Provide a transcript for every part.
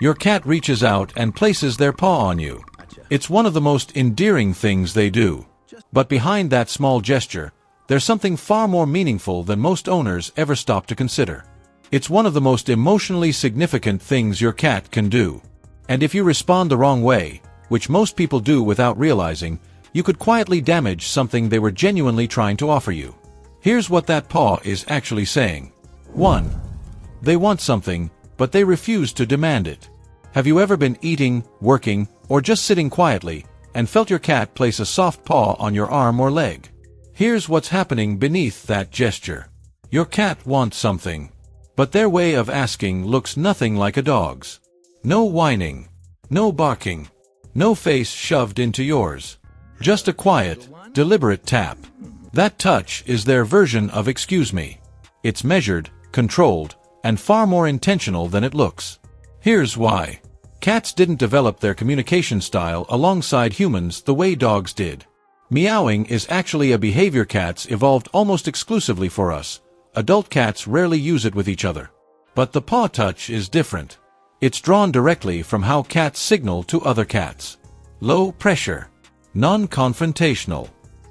Your cat reaches out and places their paw on you. It's one of the most endearing things they do. But behind that small gesture, there's something far more meaningful than most owners ever stop to consider. It's one of the most emotionally significant things your cat can do. And if you respond the wrong way, which most people do without realizing, you could quietly damage something they were genuinely trying to offer you. Here's what that paw is actually saying. 1. They want something, but they refuse to demand it. Have you ever been eating, working, or just sitting quietly, and felt your cat place a soft paw on your arm or leg? Here's what's happening beneath that gesture. Your cat wants something, but their way of asking looks nothing like a dog's. No whining, no barking, no face shoved into yours. Just a quiet, deliberate tap. That touch is their version of "excuse me." It's measured, controlled, and far more intentional than it looks. Here's why. Cats didn't develop their communication style alongside humans the way dogs did. Meowing is actually a behavior cats evolved almost exclusively for us. Adult cats rarely use it with each other. But the paw touch is different. It's drawn directly from how cats signal to other cats. Low pressure. Non-confrontational.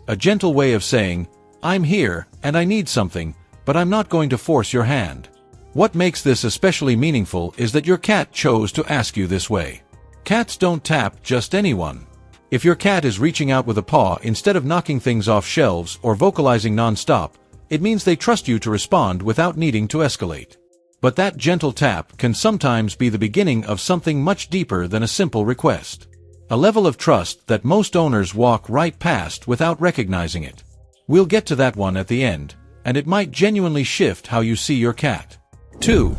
A gentle way of saying, "I'm here, and I need something, but I'm not going to force your hand." What makes this especially meaningful is that your cat chose to ask you this way. Cats don't tap just anyone. If your cat is reaching out with a paw instead of knocking things off shelves or vocalizing non-stop, it means they trust you to respond without needing to escalate. But that gentle tap can sometimes be the beginning of something much deeper than a simple request. A level of trust that most owners walk right past without recognizing it. We'll get to that one at the end, and it might genuinely shift how you see your cat. 2.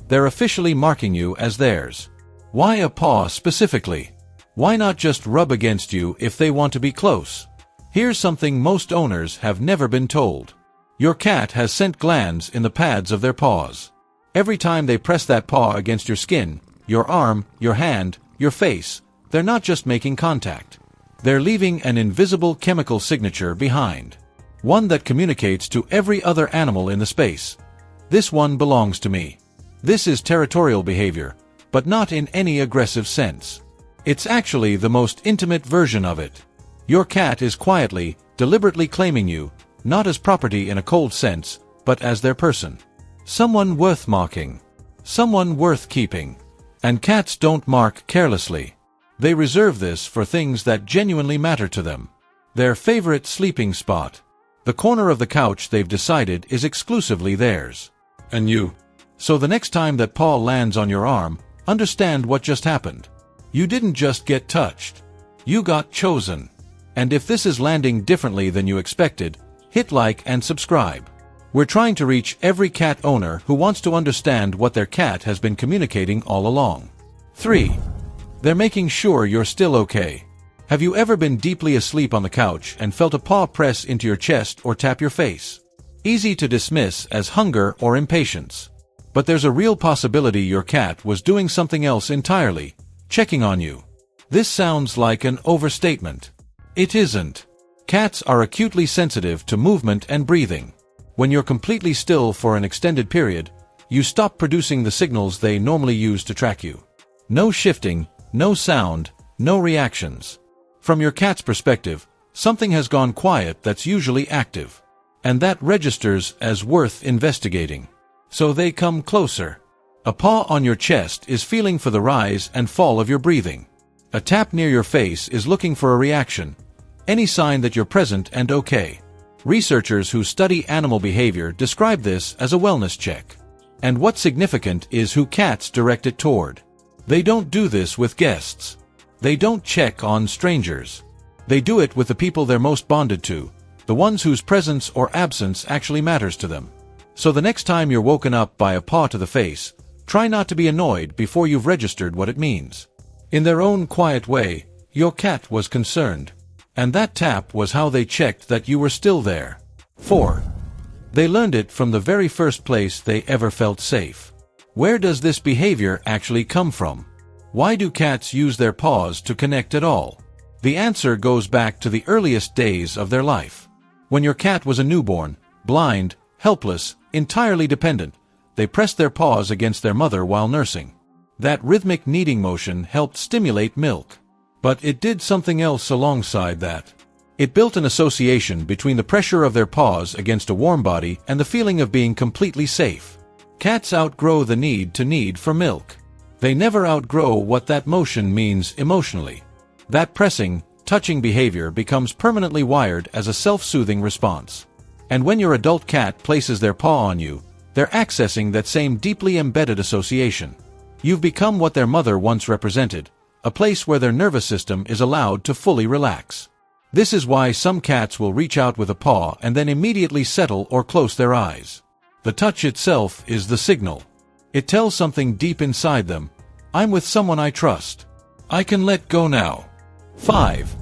They're officially marking you as theirs. Why a paw specifically? Why not just rub against you if they want to be close? Here's something most owners have never been told. Your cat has scent glands in the pads of their paws. Every time they press that paw against your skin, your arm, your hand, your face, they're not just making contact. They're leaving an invisible chemical signature behind. One that communicates to every other animal in the space. This one belongs to me. This is territorial behavior, but not in any aggressive sense. It's actually the most intimate version of it. Your cat is quietly, deliberately claiming you, not as property in a cold sense, but as their person. Someone worth marking. Someone worth keeping. And cats don't mark carelessly. They reserve this for things that genuinely matter to them. Their favorite sleeping spot. The corner of the couch they've decided is exclusively theirs. And you. So the next time that paw lands on your arm, understand what just happened. You didn't just get touched. You got chosen. And if this is landing differently than you expected, hit like and subscribe. We're trying to reach every cat owner who wants to understand what their cat has been communicating all along. 3. They're making sure you're still okay. Have you ever been deeply asleep on the couch and felt a paw press into your chest or tap your face? Easy to dismiss as hunger or impatience. But there's a real possibility your cat was doing something else entirely, checking on you. This sounds like an overstatement. It isn't. Cats are acutely sensitive to movement and breathing. When you're completely still for an extended period, you stop producing the signals they normally use to track you. No shifting, no sound, no reactions. From your cat's perspective, something has gone quiet that's usually active. And that registers as worth investigating. So they come closer. A paw on your chest is feeling for the rise and fall of your breathing. A tap near your face is looking for a reaction, any sign that you're present and okay. Researchers who study animal behavior describe this as a wellness check. And what's significant is who cats direct it toward. They don't do this with guests. They don't check on strangers. They do it with the people they're most bonded to, the ones whose presence or absence actually matters to them. So the next time you're woken up by a paw to the face, try not to be annoyed before you've registered what it means. In their own quiet way, your cat was concerned. And that tap was how they checked that you were still there. 4. They learned it from the very first place they ever felt safe. Where does this behavior actually come from? Why do cats use their paws to connect at all? The answer goes back to the earliest days of their life. When your cat was a newborn, blind, helpless, entirely dependent, they pressed their paws against their mother while nursing. That rhythmic kneading motion helped stimulate milk. But it did something else alongside that. It built an association between the pressure of their paws against a warm body and the feeling of being completely safe. Cats outgrow the need for milk. They never outgrow what that motion means emotionally. That pressing, touching behavior becomes permanently wired as a self-soothing response. And when your adult cat places their paw on you, they're accessing that same deeply embedded association. You've become what their mother once represented, a place where their nervous system is allowed to fully relax. This is why some cats will reach out with a paw and then immediately settle or close their eyes. The touch itself is the signal. It tells something deep inside them. I'm with someone I trust. I can let go now. 5.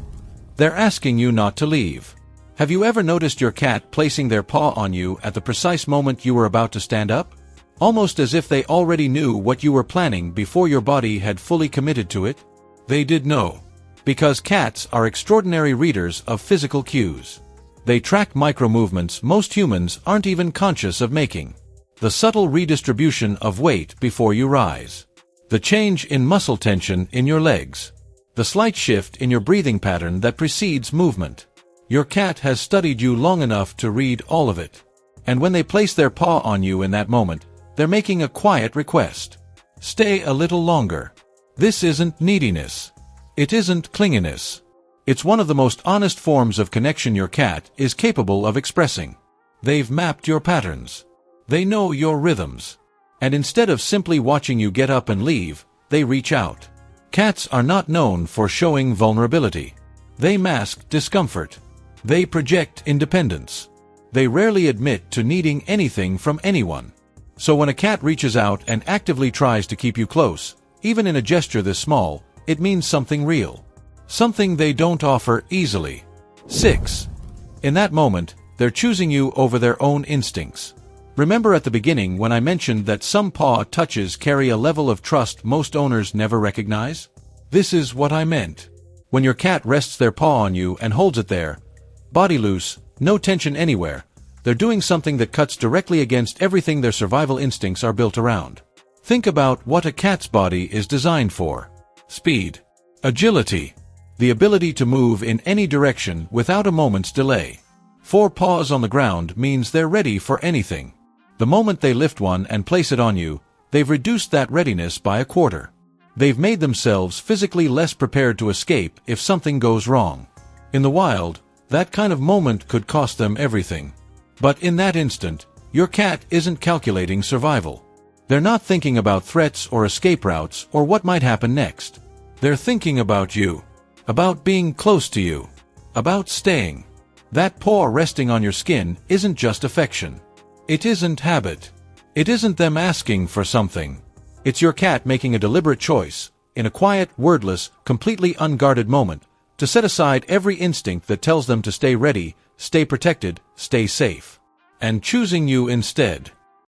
They're asking you not to leave. Have you ever noticed your cat placing their paw on you at the precise moment you were about to stand up? Almost as if they already knew what you were planning before your body had fully committed to it? They did know. Because cats are extraordinary readers of physical cues. They track micro-movements most humans aren't even conscious of making. The subtle redistribution of weight before you rise. The change in muscle tension in your legs. The slight shift in your breathing pattern that precedes movement. Your cat has studied you long enough to read all of it. And when they place their paw on you in that moment, they're making a quiet request. Stay a little longer. This isn't neediness. It isn't clinginess. It's one of the most honest forms of connection your cat is capable of expressing. They've mapped your patterns. They know your rhythms. And instead of simply watching you get up and leave, they reach out. Cats are not known for showing vulnerability. They mask discomfort. They project independence. They rarely admit to needing anything from anyone. So when a cat reaches out and actively tries to keep you close, even in a gesture this small, it means something real. Something they don't offer easily. 6. In that moment, they're choosing you over their own instincts. Remember at the beginning when I mentioned that some paw touches carry a level of trust most owners never recognize? This is what I meant. When your cat rests their paw on you and holds it there, body loose, no tension anywhere, they're doing something that cuts directly against everything their survival instincts are built around. Think about what a cat's body is designed for. Speed. Agility. The ability to move in any direction without a moment's delay. 4 paws on the ground means they're ready for anything. The moment they lift one and place it on you, they've reduced that readiness by a quarter. They've made themselves physically less prepared to escape if something goes wrong. In the wild, that kind of moment could cost them everything. But in that instant, your cat isn't calculating survival. They're not thinking about threats or escape routes or what might happen next. They're thinking about you. About being close to you. About staying. That paw resting on your skin isn't just affection. It isn't habit. It isn't them asking for something. It's your cat making a deliberate choice, in a quiet, wordless, completely unguarded moment, to set aside every instinct that tells them to stay ready, stay protected, stay safe. And choosing you instead.